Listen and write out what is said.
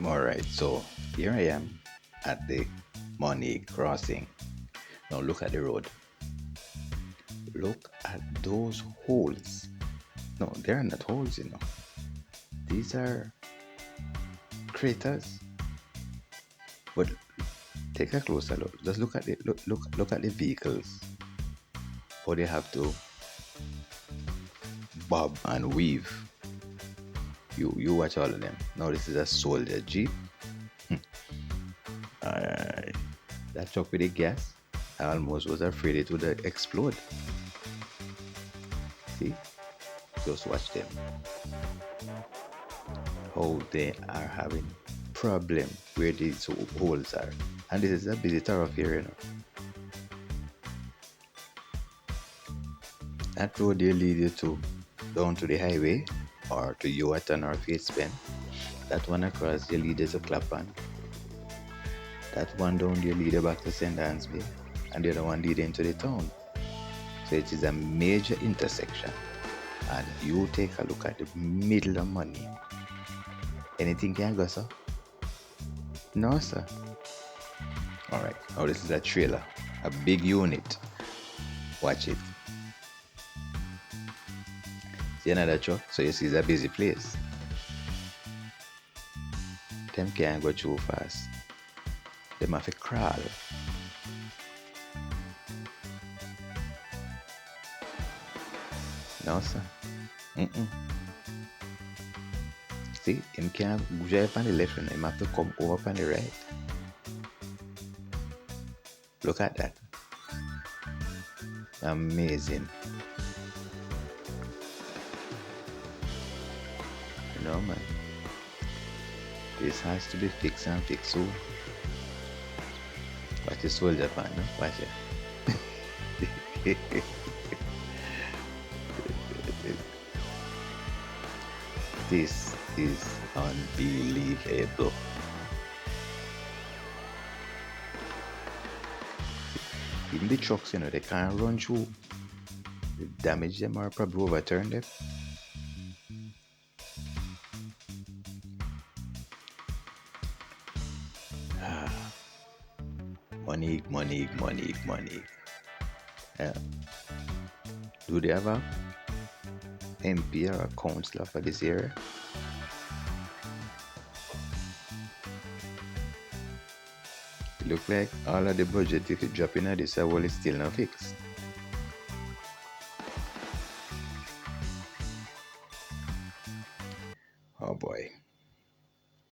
Alright, so here I am at the Moneague Crossing. Now look at the road. Look at those holes. No, they're not holes, These are craters. But take a closer look. Just look at look at the vehicles. How they have to bob and weave. You watch all of them. Now this is a soldier jeep. Alright. That truck with the gas. I almost was afraid it would explode. See? Just watch them. How they are having problem where these holes are. And this is a busy thoroughfare, That road there leads you to down to the highway or to Yuatan or Facepen. That one across there leads you to Clapham. That one down there leads you back to St. Ansby. And the other one leads into the town. So it is a major intersection. And you take a look at the middle of money. Anything can go, sir? No, sir. Alright, now this is a trailer. A big unit. Watch it. See another truck? So you see it's a busy place. Them can't go too fast. Them have to crawl. No, sir. See, him can't drive on the left and him have to come over on the right. Look at that. Amazing. Man. This has to be fixed and fixed soon. Watch the soldier pan, no? Watch it. This is unbelievable. Even the trucks, they can't run through. They damage them or probably overturn them. Money. Yeah. Do they have a MP or a councillor for this area? It look like all of the budget if you drop in at this, well, it's still not fixed.